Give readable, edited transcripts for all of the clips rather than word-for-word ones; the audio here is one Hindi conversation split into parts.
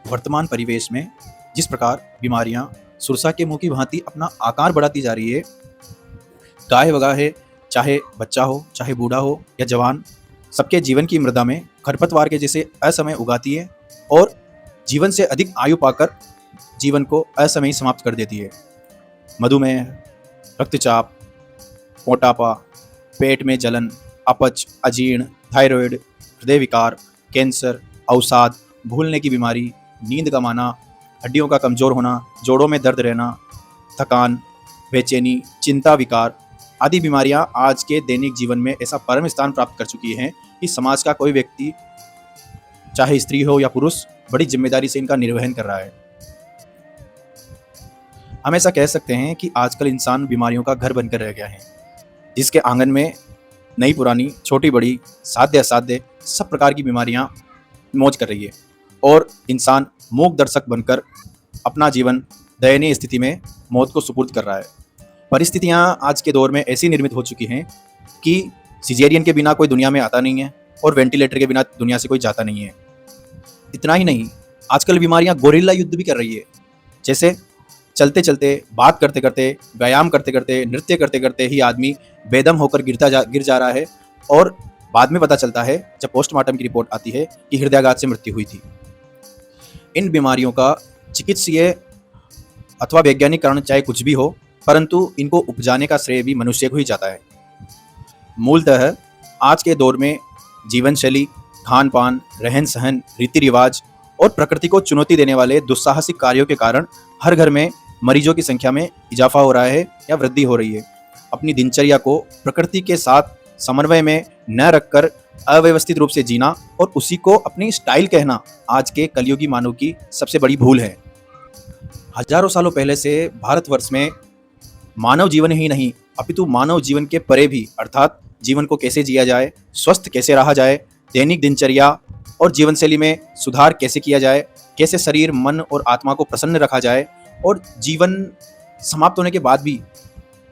वर्तमान परिवेश में जिस प्रकार बीमारियां सुरसा के मुंह की भांति अपना आकार बढ़ाती जा रही है, गाहे बगाहे चाहे बच्चा हो, चाहे बूढ़ा हो या जवान, सबके जीवन की मृदा में खरपतवार के जैसे असमय उगाती है और जीवन से अधिक आयु पाकर जीवन को असमय समाप्त कर देती है। मधुमेह, रक्तचाप, मोटापा, पेट में जलन, अपच, अजीर्ण, थायराइड, हृदय विकार, कैंसर, अवसाद, भूलने की बीमारी, नींद कम आना, हड्डियों का कमजोर होना, जोड़ों में दर्द रहना, थकान, बेचैनी, चिंता विकार आदि बीमारियां आज के दैनिक जीवन में ऐसा परम स्थान प्राप्त कर चुकी हैं कि समाज का कोई व्यक्ति, चाहे स्त्री हो या पुरुष, बड़ी जिम्मेदारी से इनका निर्वहन कर रहा है। हम ऐसा कह सकते हैं कि आजकल इंसान बीमारियों का घर बनकर रह गया है, जिसके आंगन में नई पुरानी, छोटी बड़ी, साध्य असाध्य सब प्रकार की बीमारियां मौज कर रही है और इंसान मूक दर्शक बनकर अपना जीवन दयनीय स्थिति में मौत को सुपुर्द कर रहा है। परिस्थितियां आज के दौर में ऐसी निर्मित हो चुकी हैं कि सिजेरियन के बिना कोई दुनिया में आता नहीं है और वेंटिलेटर के बिना दुनिया से कोई जाता नहीं है। इतना ही नहीं, आजकल बीमारियां गोरिल्ला युद्ध भी कर रही है। जैसे चलते चलते, बात करते करते, व्यायाम करते करते, नृत्य करते करते ही आदमी बेदम होकर गिर जा रहा है और बाद में पता चलता है, जब पोस्टमार्टम की रिपोर्ट आती है, कि हृदयाघात से मृत्यु हुई थी। इन बीमारियों का चिकित्सीय अथवा वैज्ञानिक कारण चाहे कुछ भी हो, परंतु इनको उपजाने का श्रेय भी मनुष्य को ही जाता है। मूलतः आज के दौर में जीवन शैली, खान पान, रहन सहन, रीति रिवाज और प्रकृति को चुनौती देने वाले दुस्साहसिक कार्यों के कारण हर घर में मरीजों की संख्या में इजाफा हो रहा है या वृद्धि हो रही है। अपनी दिनचर्या को प्रकृति के साथ समन्वय में न रखकर अव्यवस्थित रूप से जीना और उसी को अपनी स्टाइल कहना आज के कलयुगी मानव की सबसे बड़ी भूल है। हजारों सालों पहले से भारतवर्ष में मानव जीवन ही नहीं, अपितु मानव जीवन के परे भी, अर्थात जीवन को कैसे जिया जाए, स्वस्थ कैसे रहा जाए, दैनिक दिनचर्या और जीवन शैली में सुधार कैसे किया जाए, कैसे शरीर, मन और आत्मा को प्रसन्न रखा जाए और जीवन समाप्त होने के बाद भी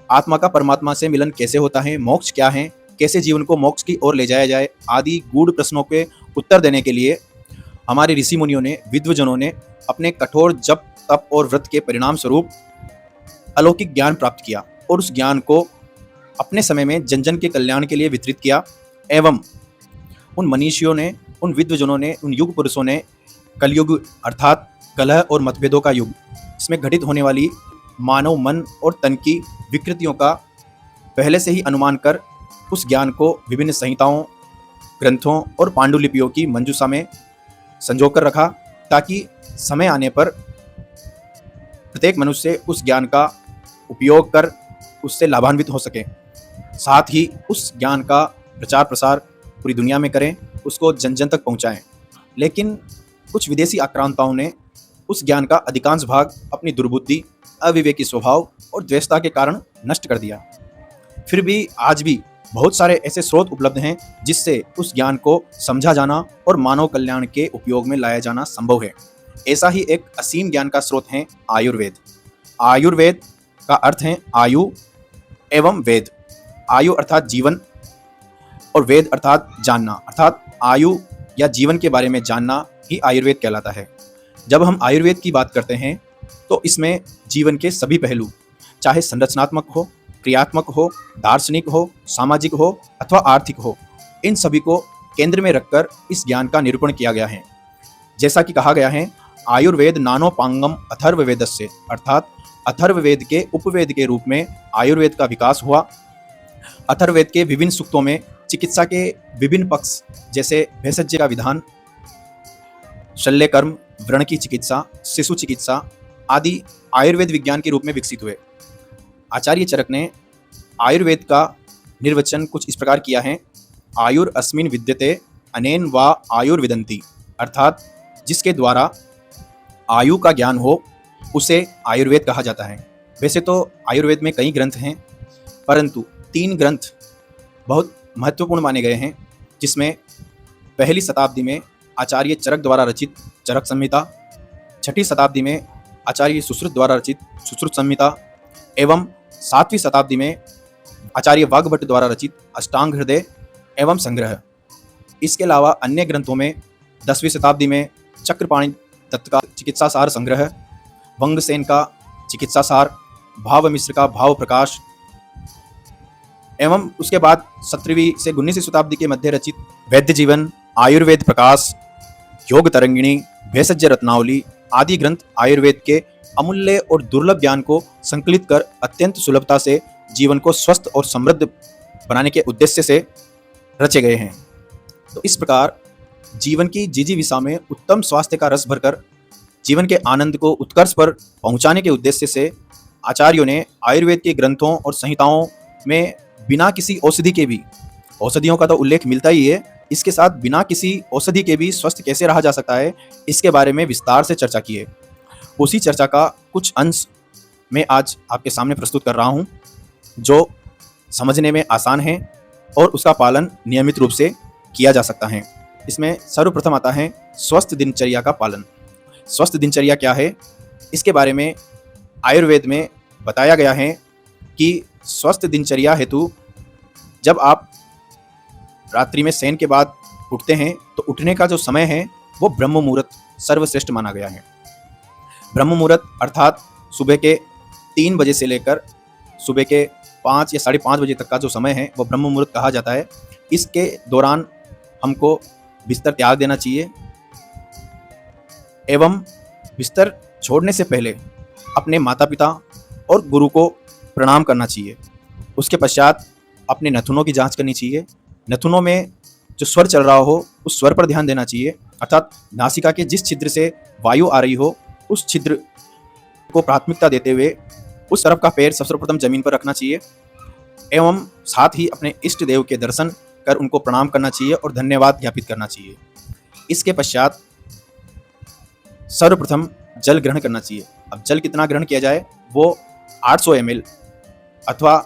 आत्मा का परमात्मा से मिलन कैसे होता है, मोक्ष क्या है, कैसे जीवन को मोक्ष की ओर ले जाया जाए आदि गूढ़ प्रश्नों के उत्तर देने के लिए हमारे ऋषि मुनियों ने, विद्वजनों ने अपने कठोर जप, तप और व्रत के परिणाम स्वरूप अलौकिक ज्ञान प्राप्त किया और उस ज्ञान को अपने समय में जन जन के कल्याण के लिए वितरित किया। एवं उन मनीषियों ने, उन विद्वजनों ने, उन युग पुरुषों ने कलयुग अर्थात कलह और मतभेदों का युग, इसमें घटित होने वाली मानव मन और तन की विकृतियों का पहले से ही अनुमान कर उस ज्ञान को विभिन्न संहिताओं, ग्रंथों और पांडुलिपियों की मंजूषा में संजो कर रखा, ताकि समय आने पर प्रत्येक मनुष्य उस ज्ञान का उपयोग कर उससे लाभान्वित हो सके। साथ ही उस ज्ञान का प्रचार प्रसार पूरी दुनिया में करें, उसको जन जन तक पहुंचाएं। लेकिन कुछ विदेशी आक्रांताओं ने उस ज्ञान का अधिकांश भाग अपनी दुर्बुद्धि, अविवेकी स्वभाव और द्वेषता के कारण नष्ट कर दिया। फिर भी आज भी बहुत सारे ऐसे स्रोत उपलब्ध हैं जिससे उस ज्ञान को समझा जाना और मानव कल्याण के उपयोग में लाया जाना संभव है। ऐसा ही एक असीम ज्ञान का स्रोत है आयुर्वेद। आयुर्वेद का अर्थ है आयु एवं वेद। आयु अर्थात जीवन और वेद अर्थात जानना, अर्थात आयु या जीवन के बारे में जानना ही आयुर्वेद कहलाता है। जब हम आयुर्वेद की बात करते हैं तो इसमें जीवन के सभी पहलू, चाहे संरचनात्मक हो, क्रियात्मक हो, दार्शनिक हो, सामाजिक हो अथवा आर्थिक हो, इन सभी को केंद्र में रखकर इस ज्ञान का निरूपण किया गया है। जैसा कि कहा गया है, आयुर्वेद नानोपांगम अथर्ववेदस्य, अर्थात अथर्ववेद के उपवेद के रूप में आयुर्वेद का विकास हुआ। अथर्ववेद के विभिन्न सूक्तों में चिकित्सा के विभिन्न पक्ष, जैसे भेषज का विधान, शल्य कर्म, व्रण की चिकित्सा, शिशु चिकित्सा आदि आयुर्वेद विज्ञान के रूप में विकसित हुए। आचार्य चरक ने आयुर्वेद का निर्वचन कुछ इस प्रकार किया है, आयुर अस्मिन विद्यते अनेन वा आयुर्विदन्ति, अर्थात जिसके द्वारा आयु का ज्ञान हो उसे आयुर्वेद कहा जाता है। वैसे तो आयुर्वेद में कई ग्रंथ हैं, परंतु 3 ग्रंथ बहुत महत्वपूर्ण माने गए हैं, जिसमें पहली शताब्दी में आचार्य चरक द्वारा रचित चरक संहिता, 6ठी शताब्दी में आचार्य सुश्रुत द्वारा रचित सुश्रुत संहिता एवं 7वीं शताब्दी में आचार्य वाग्भट्ट द्वारा रचित अष्टांग हृदय एवं संग्रह। इसके अलावा अन्य ग्रंथों में 10वीं शताब्दी में चक्रपाणि दत्त का चिकित्सा सार संग्रह, वंगसेन का चिकित्सा सार, भाव मिश्र का भाव प्रकाश एवं उसके बाद 17वीं से 19वीं शताब्दी के मध्य रचित वैद्य जीवन, आयुर्वेद प्रकाश, योग तरंगिणी, भेषज रत्नावली आदि ग्रंथ आयुर्वेद के अमूल्य और दुर्लभ ज्ञान को संकलित कर अत्यंत सुलभता से जीवन को स्वस्थ और समृद्ध बनाने के उद्देश्य से रचे गए हैं। तो इस प्रकार जीवन की जिजीविषा में उत्तम स्वास्थ्य का रस भरकर जीवन के आनंद को उत्कर्ष पर पहुंचाने के उद्देश्य से आचार्यों ने आयुर्वेद के ग्रंथों और संहिताओं में बिना किसी औषधि के भी, औषधियों का तो उल्लेख मिलता ही है, इसके साथ बिना किसी औषधि के भी स्वस्थ कैसे रहा जा सकता है, इसके बारे में विस्तार से चर्चा की है। उसी चर्चा का कुछ अंश मैं आज आपके सामने प्रस्तुत कर रहा हूं, जो समझने में आसान है और उसका पालन नियमित रूप से किया जा सकता है। इसमें सर्वप्रथम आता है स्वस्थ दिनचर्या का पालन। स्वस्थ दिनचर्या क्या है, इसके बारे में आयुर्वेद में बताया गया है कि स्वस्थ दिनचर्या हेतु जब आप रात्रि में शयन के बाद उठते हैं तो उठने का जो समय है वो ब्रह्म मुहूर्त सर्वश्रेष्ठ माना गया है। ब्रह्म मुहूर्त अर्थात सुबह के 3 बजे से लेकर सुबह के 5 या 5:30 बजे तक का जो समय है वो ब्रह्म मुहूर्त कहा जाता है। इसके दौरान हमको बिस्तर त्याग देना चाहिए एवं बिस्तर छोड़ने से पहले अपने माता पिता और गुरु को प्रणाम करना चाहिए। उसके पश्चात अपने नथुनों की जांच करनी चाहिए। नथुनों में जो स्वर चल रहा हो उस स्वर पर ध्यान देना चाहिए, अर्थात नासिका के जिस छिद्र से वायु आ रही हो उस छिद्र को प्राथमिकता देते हुए उस तरफ का पैर सर्वप्रथम जमीन पर रखना चाहिए एवं साथ ही अपने इष्ट देव के दर्शन कर उनको प्रणाम करना चाहिए और धन्यवाद ज्ञापित करना चाहिए। इसके पश्चात सर्वप्रथम जल ग्रहण करना चाहिए। अब जल कितना ग्रहण किया जाए, वो 800 ml अथवा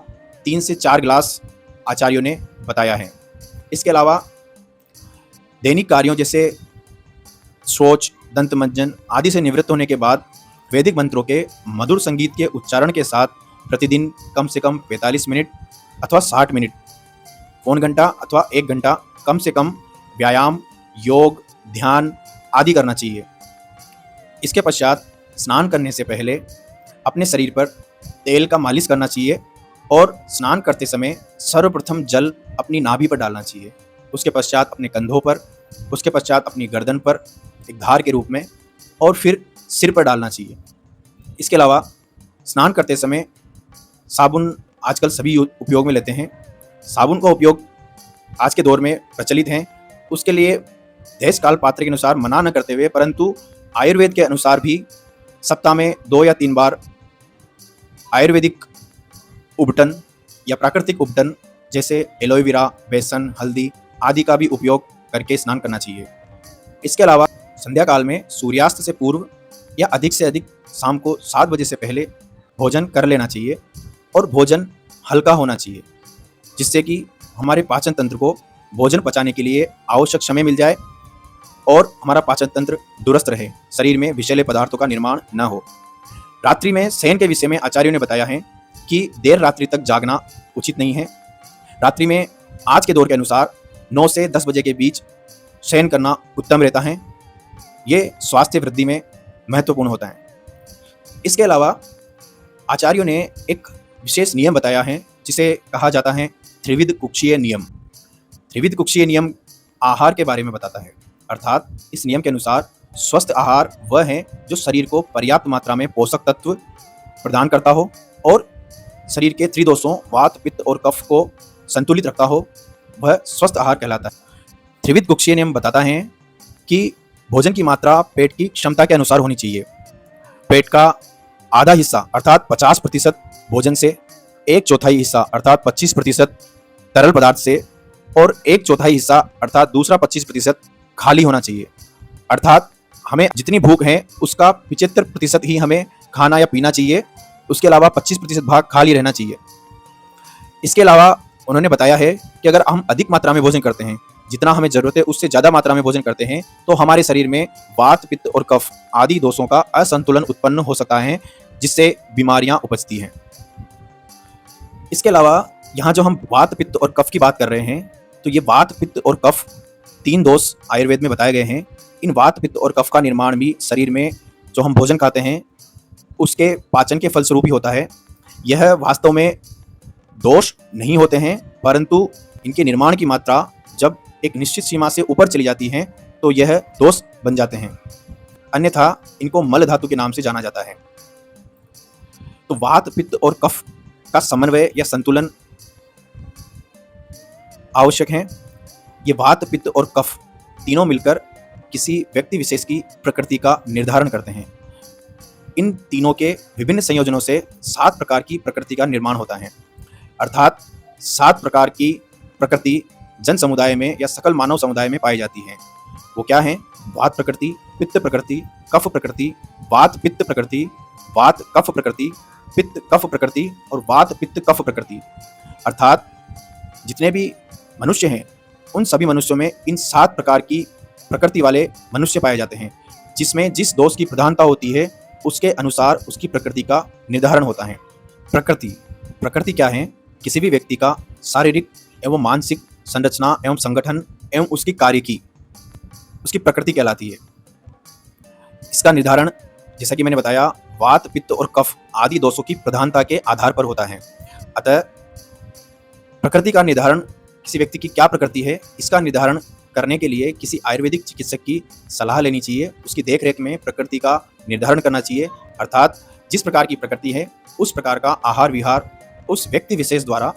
3 से 4 गिलास आचार्यों ने बताया है। इसके अलावा दैनिक कार्यों जैसे शौच, दंत मंजन आदि से निवृत्त होने के बाद वैदिक मंत्रों के मधुर संगीत के उच्चारण के साथ प्रतिदिन कम से कम 45 मिनट अथवा 60 मिनट, पौन घंटा अथवा 1 घंटा कम से कम व्यायाम, योग, ध्यान आदि करना चाहिए। इसके पश्चात स्नान करने से पहले अपने शरीर पर तेल का मालिश करना चाहिए और स्नान करते समय सर्वप्रथम जल अपनी नाभि पर डालना चाहिए। उसके पश्चात अपने कंधों पर, उसके पश्चात अपनी गर्दन पर एक धार के रूप में और फिर सिर पर डालना चाहिए। इसके अलावा स्नान करते समय साबुन आजकल सभी उपयोग में लेते हैं। साबुन का उपयोग आज के दौर में प्रचलित है। उसके लिए देश काल पात्र के अनुसार मना न करते हुए, परंतु आयुर्वेद के अनुसार भी सप्ताह में 2 या 3 बार आयुर्वेदिक उबटन या प्राकृतिक उबटन जैसे एलोवेरा, बेसन, हल्दी आदि का भी उपयोग करके स्नान करना चाहिए। इसके अलावा संध्या काल में सूर्यास्त से पूर्व या अधिक से अधिक शाम को 7 बजे से पहले भोजन कर लेना चाहिए और भोजन हल्का होना चाहिए, जिससे कि हमारे पाचन तंत्र को भोजन पचाने के लिए आवश्यक समय मिल जाए और हमारा पाचन तंत्र दुरुस्त रहे, शरीर में विषैले पदार्थों का निर्माण न हो। रात्रि में शयन के विषय में आचार्यों ने बताया है कि देर रात्रि तक जागना उचित नहीं है। रात्रि में आज के दौर के अनुसार 9 से 10 बजे के बीच शयन करना उत्तम रहता है। ये स्वास्थ्य वृद्धि में महत्वपूर्ण होता है। इसके अलावा आचार्यों ने एक विशेष नियम बताया है जिसे कहा जाता है त्रिविध कुक्षीय नियम। त्रिविध कुक्षीय नियम आहार के बारे में बताता है, अर्थात इस नियम के अनुसार स्वस्थ आहार वह है जो शरीर को पर्याप्त मात्रा में पोषक तत्व प्रदान करता हो और शरीर के त्रिदोषों वात, पित्त और कफ को संतुलित रखता हो, वह स्वस्थ आहार कहलाता है। त्रिविध कुक्षीय नियम बताता है कि भोजन की मात्रा पेट की क्षमता के अनुसार होनी चाहिए। पेट का आधा हिस्सा अर्थात 50% भोजन से, 1/4 हिस्सा अर्थात 25% तरल पदार्थ से और 1/4 हिस्सा अर्थात दूसरा 25% खाली होना चाहिए। अर्थात हमें जितनी भूख है उसका 75% ही हमें खाना या पीना चाहिए, उसके अलावा 25% भाग खाली रहना चाहिए। इसके अलावा उन्होंने बताया है कि अगर हम अधिक मात्रा में भोजन करते हैं, जितना हमें जरूरत है उससे ज़्यादा मात्रा में भोजन करते हैं, तो हमारे शरीर में वात, पित्त और कफ आदि दोषों का असंतुलन उत्पन्न हो सकता है, जिससे बीमारियां उपजती हैं। इसके अलावा यहाँ जो हम वात, पित्त और कफ की बात कर रहे हैं, तो ये वात, पित्त और कफ 3 दोष आयुर्वेद में बताए गए हैं इन वात पित्त और कफ का निर्माण भी शरीर में जो हम भोजन खाते हैं उसके पाचन के फलस्वरूप ही होता है। यह वास्तव में दोष नहीं होते हैं, परंतु इनके निर्माण की मात्रा जब एक निश्चित सीमा से ऊपर चली जाती है तो यह दोष बन जाते हैं, अन्यथा इनको मल धातु के नाम से जाना जाता है। तो वात पित्त और कफ का समन्वय या संतुलन आवश्यक है। ये वात पित्त और कफ तीनों मिलकर किसी व्यक्ति विशेष की प्रकृति का निर्धारण करते हैं। इन तीनों के विभिन्न संयोजनों से 7 प्रकार की प्रकृति का निर्माण होता है, अर्थात 7 प्रकार की प्रकृति जन समुदाय में या सकल मानव समुदाय में पाई जाती है। वो क्या है? वात प्रकृति, पित्त प्रकृति, कफ प्रकृति, वात पित्त प्रकृति, वात कफ प्रकृति, पित्त कफ प्रकृति और वात पित्त कफ प्रकृति। अर्थात जितने भी मनुष्य हैं उन सभी मनुष्यों में इन 7 प्रकार की प्रकृति वाले मनुष्य पाए जाते हैं, जिसमें जिस दोष की प्रधानता होती है उसके अनुसार उसकी प्रकृति का निर्धारण होता है। प्रकृति क्या है? किसी भी व्यक्ति का शारीरिक एवं मानसिक संरचना एवं संगठन एवं उसकी कार्य की उसकी प्रकृति कहलाती है। इसका निर्धारण जैसा कि मैंने बताया वात पित्त और कफ आदि दोषों की प्रधानता के आधार पर होता है। अतः प्रकृति का निर्धारण किसी व्यक्ति की क्या प्रकृति है इसका निर्धारण करने के लिए किसी आयुर्वेदिक चिकित्सक की सलाह लेनी चाहिए। उसकी देखरेख में प्रकृति का निर्धारण करना चाहिए, अर्थात जिस प्रकार की प्रकृति है उस प्रकार का आहार विहार उस व्यक्ति विशेष द्वारा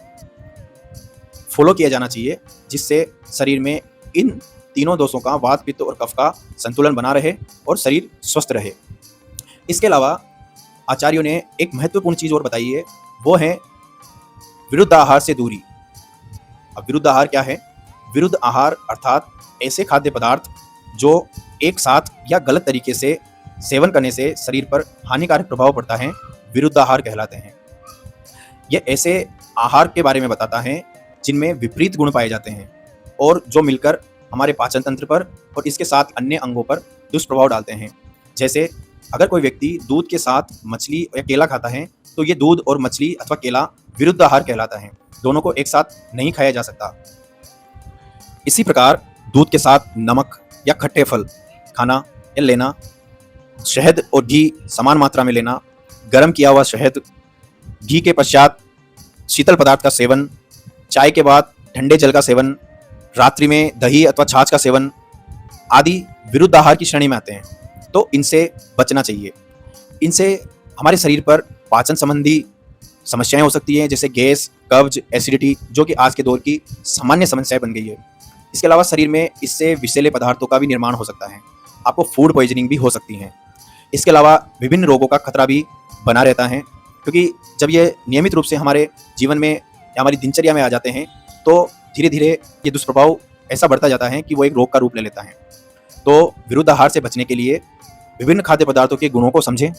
फॉलो किया जाना चाहिए, जिससे शरीर में इन तीनों दोषों का वात पित्त और कफ का संतुलन बना रहे और शरीर स्वस्थ रहे। इसके अलावा आचार्यों ने एक महत्वपूर्ण चीज़ और बताई है, वो है विरुद्ध आहार से दूरी। अब विरुद्ध आहार क्या है? विरुद्ध आहार अर्थात ऐसे खाद्य पदार्थ जो एक साथ या गलत तरीके से सेवन करने से शरीर पर हानिकारक प्रभाव पड़ता है, विरुद्ध आहार कहलाते हैं। यह ऐसे आहार के बारे में बताता है जिनमें विपरीत गुण पाए जाते हैं और जो मिलकर हमारे पाचन तंत्र पर और इसके साथ अन्य अंगों पर दुष्प्रभाव डालते हैं। जैसे अगर कोई व्यक्ति दूध के साथ मछली या केला खाता है तो ये दूध और मछली अथवा केला विरुद्ध आहार कहलाता है, दोनों को एक साथ नहीं खाया जा सकता। इसी प्रकार दूध के साथ नमक या खट्टे फल खाना या लेना, शहद और घी समान मात्रा में लेना, गर्म किया हुआ शहद, घी के पश्चात शीतल पदार्थ का सेवन, चाय के बाद ठंडे जल का सेवन, रात्रि में दही अथवा छाछ का सेवन आदि विरुद्ध आहार की श्रेणी में आते हैं। तो इनसे बचना चाहिए। इनसे हमारे शरीर पर पाचन संबंधी समस्याएं हो सकती हैं, जैसे गैस, कब्ज, एसिडिटी, जो कि आज के दौर की सामान्य समस्या बन गई है। इसके अलावा शरीर में इससे विषैले पदार्थों का भी निर्माण हो सकता है, आपको फूड पॉइजनिंग भी हो सकती है। इसके अलावा विभिन्न रोगों का खतरा भी बना रहता है, क्योंकि जब ये नियमित रूप से हमारे जीवन में या हमारी दिनचर्या में आ जाते हैं तो धीरे धीरे ये दुष्प्रभाव ऐसा बढ़ता जाता है कि वो एक रोग का रूप ले लेता है। तो विरुद्ध आहार से बचने के लिए विभिन्न खाद्य पदार्थों के गुणों को समझें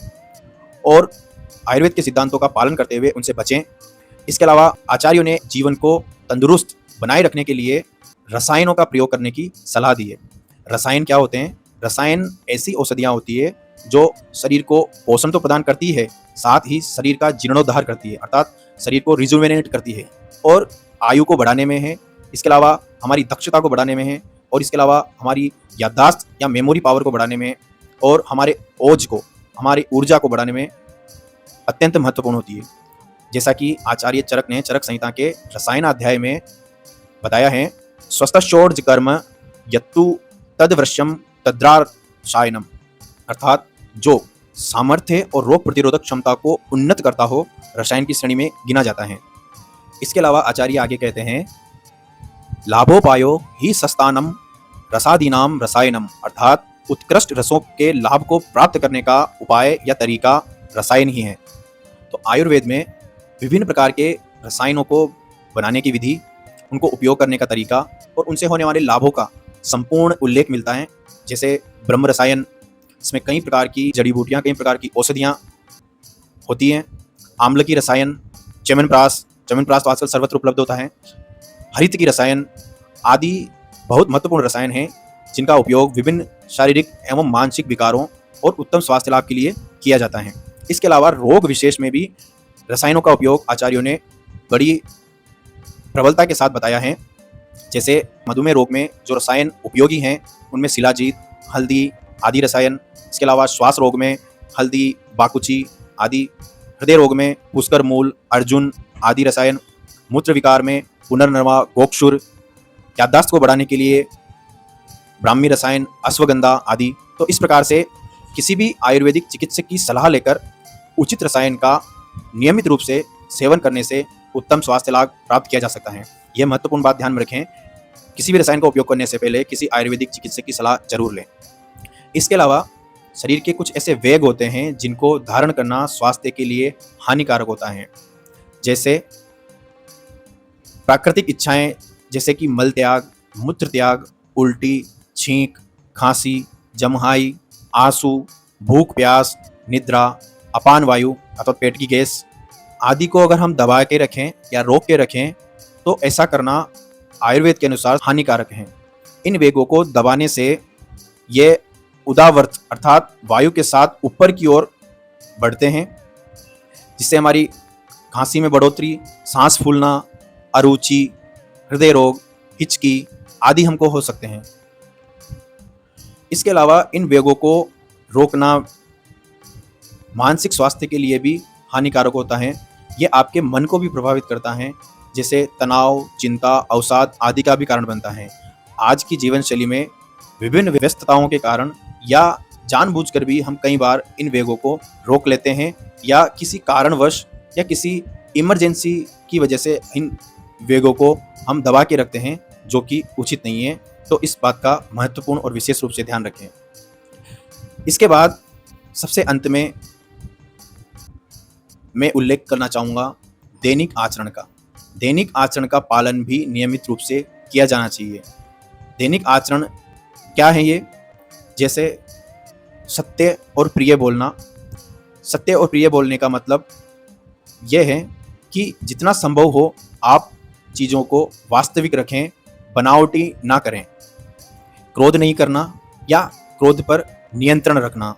और आयुर्वेद के सिद्धांतों का पालन करते हुए उनसे बचें। इसके अलावा आचार्यों ने जीवन को तंदुरुस्त बनाए रखने के लिए रसायनों का प्रयोग करने की सलाह दी है। रसायन क्या होते हैं? रसायन ऐसी औषधियाँ होती है जो शरीर को पोषण तो प्रदान करती है, साथ ही शरीर का जीर्णोद्धार करती है, अर्थात शरीर को रिजुवेनेट करती है और आयु को बढ़ाने में है। इसके अलावा हमारी दक्षता को बढ़ाने में है और इसके अलावा हमारी याददाश्त या मेमोरी पावर को बढ़ाने में और हमारे ओज को, हमारी ऊर्जा को बढ़ाने में अत्यंत महत्वपूर्ण होती है। जैसा कि आचार्य चरक ने चरक संहिता के रसायन अध्याय में बताया है, स्वस्थोर्ज कर्म यत्तु तद्वृश्यम तद्राशायनम, अर्थात जो सामर्थ्य और रोग प्रतिरोधक क्षमता को उन्नत करता हो रसायन की श्रेणी में गिना जाता है। इसके अलावा आचार्य आगे कहते हैं, लाभोपायो ही सस्तानम रसादीनाम रसायनम, अर्थात उत्कृष्ट रसों के लाभ को प्राप्त करने का उपाय या तरीका रसायन ही है। तो आयुर्वेद में विभिन्न प्रकार के रसायनों को बनाने की विधि, उनको उपयोग करने का तरीका और उनसे होने वाले लाभों का संपूर्ण उल्लेख मिलता है। जैसे ब्रह्म रसायन, इसमें कई प्रकार की जड़ी बूटियाँ, कई प्रकार की औषधियाँ होती हैं। आम्ल की रसायन, च्यवनप्राश तो आजकल सर्वत्र उपलब्ध होता है। हरित की रसायन आदि बहुत महत्वपूर्ण रसायन हैं जिनका उपयोग विभिन्न शारीरिक एवं मानसिक विकारों और उत्तम स्वास्थ्य लाभ के लिए किया जाता है। इसके अलावा रोग विशेष में भी रसायनों का उपयोग आचार्यों ने बड़ी प्रबलता के साथ बताया है। जैसे मधुमेह रोग में जो रसायन उपयोगी हैं उनमें शिलाजीत, हल्दी आदि रसायन। इसके अलावा श्वास रोग में हल्दी, बाकुची आदि। हृदय रोग में पुष्कर मूल, अर्जुन आदि रसायन। मूत्र विकार में पुनर्नवा, गोक्षुर। याददाश्त को बढ़ाने के लिए ब्राह्मी रसायन, अश्वगंधा आदि। तो इस प्रकार से किसी भी आयुर्वेदिक चिकित्सक की सलाह लेकर उचित रसायन का नियमित रूप से सेवन करने से उत्तम स्वास्थ्य लाभ प्राप्त किया जा सकता है। यह महत्वपूर्ण बात ध्यान में रखें, किसी भी रसायन का उपयोग करने से पहले किसी आयुर्वेदिक चिकित्सक की सलाह जरूर लें। इसके अलावा शरीर के कुछ ऐसे वेग होते हैं जिनको धारण करना स्वास्थ्य के लिए हानिकारक होता है, जैसे प्राकृतिक इच्छाएं, जैसे कि मल त्याग, मूत्र त्याग, उल्टी, छींक, खांसी, जमहाई, आंसू, भूख प्यास, निद्रा, अपान वायु अथवा पेट की गैस आदि को अगर हम दबा के रखें या रोक के रखें तो ऐसा करना आयुर्वेद के अनुसार हानिकारक है। इन वेगों को दबाने से ये उदावर्त अर्थात वायु के साथ ऊपर की ओर बढ़ते हैं, जिससे हमारी खांसी में बढ़ोतरी, सांस फूलना, अरुचि, हृदय रोग, हिचकी आदि हमको हो सकते हैं। इसके अलावा इन वेगों को रोकना मानसिक स्वास्थ्य के लिए भी हानिकारक होता है। ये आपके मन को भी प्रभावित करता है, जैसे तनाव, चिंता, अवसाद आदि का भी कारण बनता है। आज की जीवन शैली में विभिन्न व्यस्तताओं के कारण या जानबूझकर भी हम कई बार इन वेगों को रोक लेते हैं या किसी कारणवश या किसी इमरजेंसी की वजह से इन वेगों को हम दबा के रखते हैं, जो कि उचित नहीं है। तो इस बात का महत्वपूर्ण और विशेष रूप से ध्यान रखें। इसके बाद सबसे अंत में मैं उल्लेख करना चाहूँगा दैनिक आचरण का। दैनिक आचरण का पालन भी नियमित रूप से किया जाना चाहिए। दैनिक आचरण क्या है ये? जैसे सत्य और प्रिय बोलना। सत्य और प्रिय बोलने का मतलब यह है कि जितना संभव हो आप चीज़ों को वास्तविक रखें, बनावटी ना करें। क्रोध नहीं करना या क्रोध पर नियंत्रण रखना।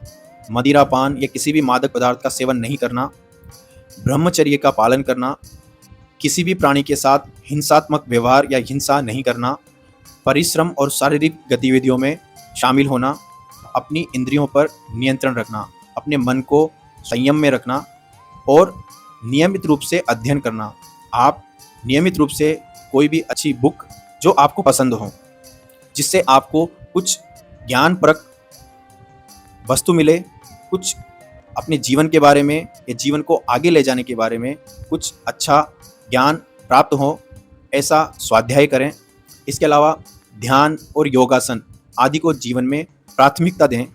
मदिरापान या किसी भी मादक पदार्थ का सेवन नहीं करना। ब्रह्मचर्य का पालन करना। किसी भी प्राणी के साथ हिंसात्मक व्यवहार या हिंसा नहीं करना। परिश्रम और शारीरिक गतिविधियों में शामिल होना। अपनी इंद्रियों पर नियंत्रण रखना। अपने मन को संयम में रखना और नियमित रूप से अध्ययन करना। आप नियमित रूप से कोई भी अच्छी बुक जो आपको पसंद हो, जिससे आपको कुछ ज्ञानपरक वस्तु मिले, कुछ अपने जीवन के बारे में या जीवन को आगे ले जाने के बारे में कुछ अच्छा ज्ञान प्राप्त हो, ऐसा स्वाध्याय करें। इसके अलावा ध्यान और योगासन आदि को जीवन में प्राथमिकता दें।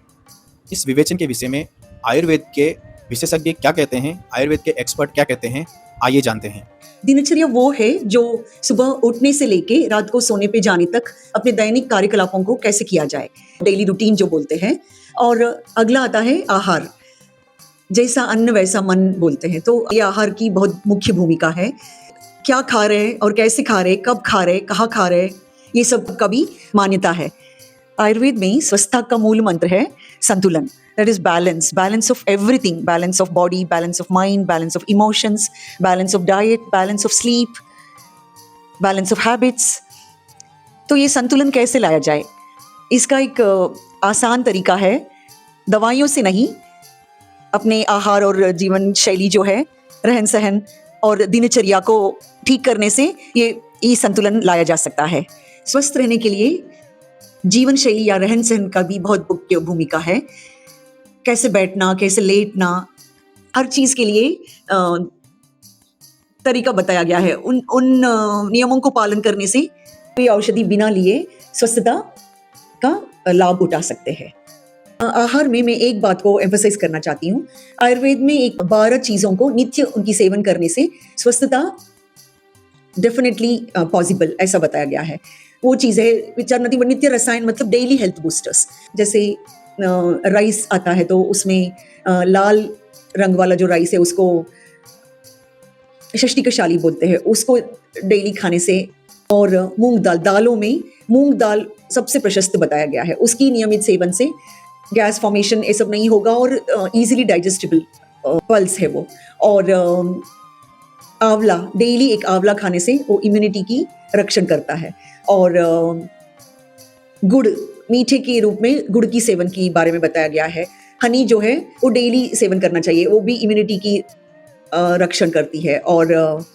इस विवेचन के विषय में आयुर्वेद के विशेषज्ञ क्या कहते हैं, आयुर्वेद के एक्सपर्ट क्या कहते हैं, आइए जानते हैं। दिनचर्या वो है जो सुबह उठने से लेके रात को सोने पे जाने तक अपने दैनिक कार्यकलापों को कैसे किया जाए, डेली रूटीन जो बोलते हैं। और अगला आता है आहार। जैसा अन्न वैसा मन बोलते हैं, तो ये आहार की बहुत मुख्य भूमिका है। क्या खा रहे हैं और कैसे खा रहे हैं, कब खा रहे हैं, कहाँ खा रहे हैं, ये सब का भी मान्यता है। आयुर्वेद में स्वस्थता का मूल मंत्र है संतुलन। That is balance, balance of everything, balance of body, balance of mind, balance of emotions, balance of diet, balance of sleep, balance of habits. तो ये संतुलन कैसे लाया जाए? इसका एक आसान तरीका है, दवाइयों से नहीं, अपने आहार और जीवन शैली जो है, रहन सहन और दिनचर्या को ठीक करने से ये संतुलन लाया जा सकता है। स्वस्थ रहने के लिए जीवन शैली या रहन सहन का भी बहुत मुख्य भूमिका है। कैसे बैठना, कैसे लेटना, हर चीज़ के लिए तरीका बताया गया है। उन नियमों को पालन करने से कोई औषधि बिना लिए स्वस्थता का लाभ उठा सकते हैं। आहार में मैं एक बात को एम्फसाइज करना चाहती हूँ। आयुर्वेद में 12 चीज़ों को नित्य उनकी सेवन करने से स्वस्थता डेफिनेटली पॉसिबल, ऐसा बताया गया है। वो चीज़ें विच आर नथिंग बट नित्य रसायन, मतलब डेली हेल्थ बूस्टर्स। जैसे राइस आता है तो उसमें लाल रंग वाला जो राइस है उसको षष्टिकशाली बोलते हैं, उसको डेली खाने से। और मूंग दाल, दालों में मूंग दाल सबसे प्रशस्त बताया गया है। उसकी नियमित सेवन से गैस फॉर्मेशन ये सब नहीं होगा और इजीली डाइजेस्टेबल पल्स है वो। और आंवला, डेली एक आंवला खाने से वो इम्यूनिटी की रक्षण करता है। और गुड़ मीठे के रूप में गुड़ की सेवन की बारे में बताया गया है। हनी जो है वो डेली सेवन करना चाहिए, वो भी इम्यूनिटी की रक्षण करती है। और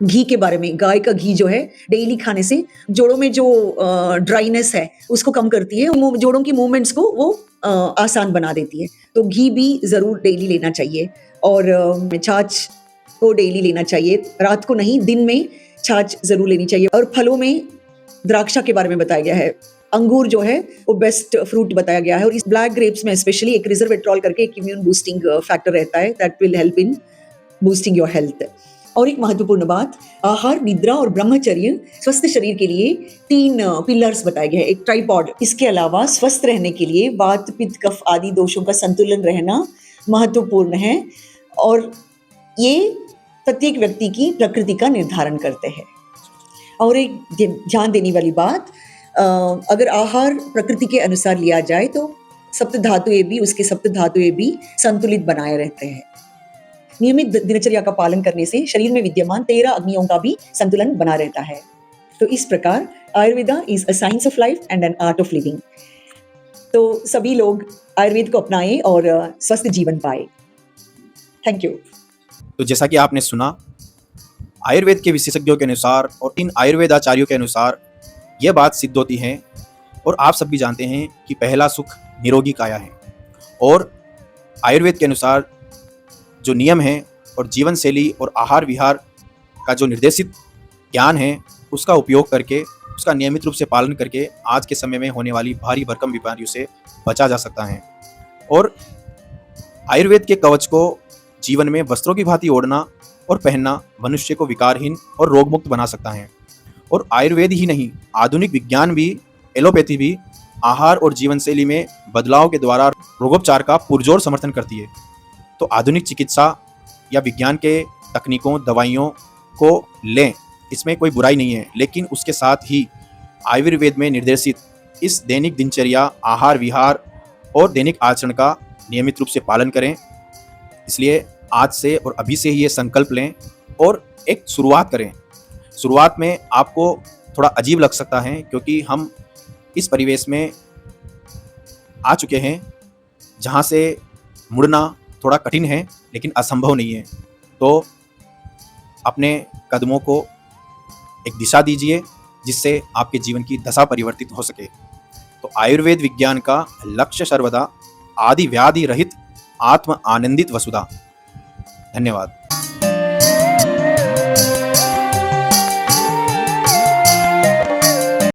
घी के बारे में, गाय का घी जो है डेली खाने से जोड़ों में जो ड्राइनेस है उसको कम करती है, जोड़ों की मूवमेंट्स को वो आसान बना देती है। तो घी भी ज़रूर डेली लेना चाहिए। और छाछ को डेली लेना चाहिए, रात को नहीं, दिन में छाछ ज़रूर लेनी चाहिए। और फलों में द्राक्षा के बारे में बताया गया है। अंगूर जो है वो बेस्ट फ्रूट बताया गया है। और इस ब्लैक ग्रेप्स में स्पेशली एक रिजर्वेट्रॉल करके एक इम्यून बूस्टिंग फैक्टर रहता है, that will help in boosting your health. और एक महत्वपूर्ण बात, आहार, निद्रा और ब्रह्मचर्य स्वस्थ शरीर के लिए 3 पिलर्स बताए गए हैं, एक ट्राइपॉड। इसके अलावा स्वस्थ रहने के लिए वात, पित्त, कफ आदि दोषों का संतुलन रहना महत्वपूर्ण है। और ये प्रत्येक व्यक्ति की प्रकृति का निर्धारण करते हैं। और एक ध्यान देने वाली बात, अगर आहार प्रकृति के अनुसार लिया जाए तो सप्त धातुएं भी संतुलित बनाए रहते हैं। नियमित दिनचर्या का पालन करने से शरीर में विद्यमान 13 अग्नियों का भी संतुलन बना रहता है। तो इस प्रकार Ayurveda is a science of life and an art of living. तो सभी लोग आयुर्वेद को अपनाएं और स्वस्थ जीवन पाए। Thank you. तो जैसा कि आपने सुना, आयुर्वेद के विशेषज्ञों के अनुसार और इन आयुर्वेदाचार्यों के अनुसार यह बात सिद्ध होती है, और आप सब भी जानते हैं कि पहला सुख निरोगी काया है। और आयुर्वेद के अनुसार जो नियम है और जीवन शैली और आहार विहार का जो निर्देशित ज्ञान है, उसका उपयोग करके, उसका नियमित रूप से पालन करके आज के समय में होने वाली भारी भरकम बीमारियों से बचा जा सकता है। और आयुर्वेद के कवच को जीवन में वस्त्रों की भांति ओढ़ना और पहनना मनुष्य को विकारहीन और रोगमुक्त बना सकता है। और आयुर्वेद ही नहीं, आधुनिक विज्ञान भी, एलोपैथी भी आहार और जीवन शैली में बदलाव के द्वारा रोगोपचार का पुरजोर समर्थन करती है। तो आधुनिक चिकित्सा या विज्ञान के तकनीकों, दवाइयों को लें, इसमें कोई बुराई नहीं है, लेकिन उसके साथ ही आयुर्वेद में निर्देशित इस दैनिक दिनचर्या, आहार विहार और दैनिक आचरण का नियमित रूप से पालन करें। इसलिए आज से और अभी से ही ये संकल्प लें और एक शुरुआत करें। शुरुआत में आपको थोड़ा अजीब लग सकता है, क्योंकि हम इस परिवेश में आ चुके हैं जहाँ से मुड़ना थोड़ा कठिन है, लेकिन असंभव नहीं है। तो अपने कदमों को एक दिशा दीजिए जिससे आपके जीवन की दशा परिवर्तित हो सके। तो आयुर्वेद विज्ञान का लक्ष्य सर्वदा आदि व्याधि रहित आत्म आनंदित वसुधा। धन्यवाद।